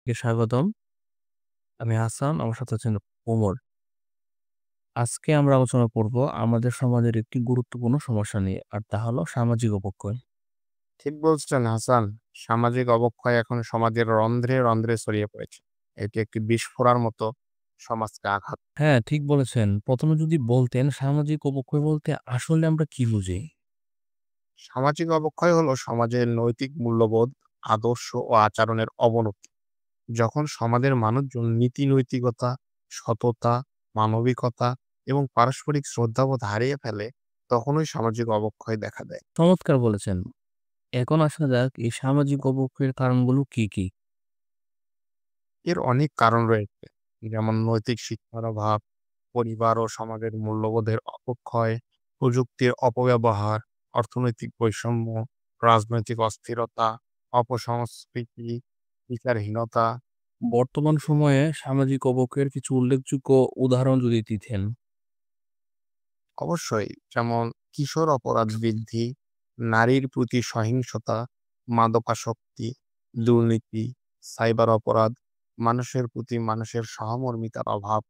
স্বাগতম। আমি হাসান, আমার সাথে আছেন ওমর। আজকে আমরা আলোচনা করব আমাদের সমাজের একটি গুরুত্বপূর্ণ সমস্যা নিয়ে। আর তা হলো সামাজিক অবক্ষয়। ঠিক বলছেন হাসান। সামাজিক অবক্ষয় এখন সমাজের রন্ধ্রে রন্ধ্রে ছড়িয়ে পড়েছে। এটি একটি বিস্ফোরার মতো সমাজকে আঘাত। হ্যাঁ, ঠিক বলেছেন। ১ম এ যদি বলতেন সামাজিক অবক্ষয় বলতে আসলে আমরা কি বুঝি? সামাজিক অবক্ষয় হলো সমাজের নৈতিক মূল্যবোধ, আদর্শ ও আচরণের অবনতি। যখন সমাজের মানুষজন নীতি নৈতিকতা, সততা, মানবিকতা এবং পারস্পরিক শ্রদ্ধাবোধ হারিয়ে ফেলে, তখনই সামাজিক অবক্ষয় দেখা দেয়। চমৎকার বলেছেন। এখন আসা যাক এই সামাজিক অবক্ষয়ের কারণগুলো কি, কি? এর অনেক কারণ রয়েছে, যেমন নৈতিক শিক্ষার অভাব, পরিবার ও সমাজের মূল্যবোধের অবক্ষয়, প্রযুক্তির অপব্যবহার, অর্থনৈতিক বৈষম্য, রাজনৈতিক অস্থিরতা, অপসংস্কৃতি, বিচারহীনতা। বর্তমান সময়ে সামাজিক অবক্ষয়ের কিছু উল্লেখযোগ্য উদাহরণ যদি দিতেন। অবশ্যই, যেমন কিশোর অপরাধ বৃদ্ধি, নারীর প্রতি সহিংসতা, মাদকাসক্তি, দুর্নীতি, সাইবার অপরাধ, মানুষের প্রতি মানুষের সহমর্মিতার অভাব।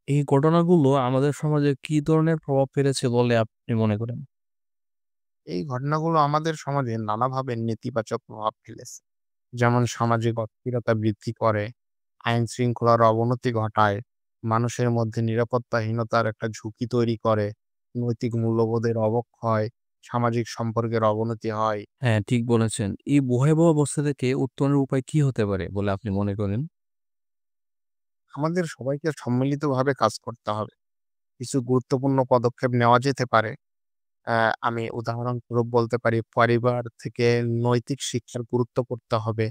এই ঘটনাগুলো আমাদের সমাজে কি ধরনের প্রভাব ফেলেছে বলে আপনি মনে করেন? এই ঘটনাগুলো আমাদের সমাজে নানাভাবে নেতিবাচক প্রভাব ফেলেছে, যেমন সামাজিক অস্থিরতা বৃদ্ধি করে, আইন শৃঙ্খলার অবনতি ঘটায়, মানুষের মধ্যে নিরাপত্তাহীনতার একটা ঝুঁকি তৈরি করে, নৈতিক মূল্যবোধের অবক্ষয়, সামাজিক সম্পর্কের অবনতি হয়। হ্যাঁ, ঠিক বলেছেন। এই ভয়াবহ অবস্থা থেকে উত্তরণের উপায় কি হতে পারে বলে আপনি মনে করেন? আমাদের সবাইকে সম্মিলিতভাবে কাজ করতে হবে। কিছু গুরুত্বপূর্ণ পদক্ষেপ নেওয়া যেতে পারে। আমি উদাহরণস্বরূপ বলতে পারি, পরিবার থেকে নৈতিক শিক্ষার গুরুত্ব করতে হবে।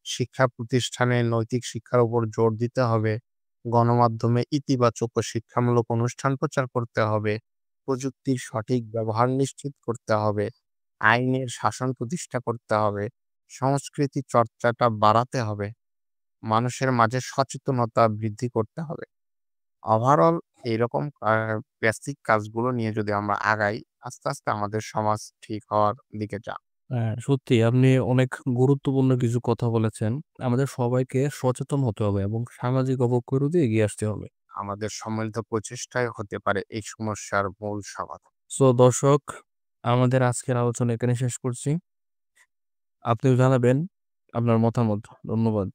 শিক্ষা প্রতিষ্ঠানে নৈতিক শিক্ষার উপর জোর দিতে হবে। গণমাধ্যমে ইতিবাচক ও শিক্ষামূলক অনুষ্ঠান প্রচার করতে হবে। প্রযুক্তির সঠিক ব্যবহার নিশ্চিত করতে হবে। আইনের শাসন প্রতিষ্ঠা করতে হবে। সংস্কৃতি চর্চাটা বাড়াতে হবে। মানুষের মাঝে সচেতনতা বৃদ্ধি করতে হবে। ওভারঅল এইরকম বেসিক কাজগুলো নিয়ে যদি আমরা আগাই, আস্তে, আস্তে আমাদের সমাজ ঠিক হওয়ার দিকে যাবে। হ্যাঁ, সত্যি আপনি অনেক গুরুত্বপূর্ণ কিছু কথা বলেছেন। আমাদের সবাইকে সচেতন হতে হবে এবং সামাজিক অবক্ষয় রোধে এগিয়ে আসতে হবে। আমাদের সম্মিলিত প্রচেষ্টাই হতে পারে এই সমস্যার মূল সমাধান। সো দর্শক, আমাদের আজকের আলোচনা এখানে শেষ করছি। আপনিও জানাবেন আপনার মতামত। ধন্যবাদ।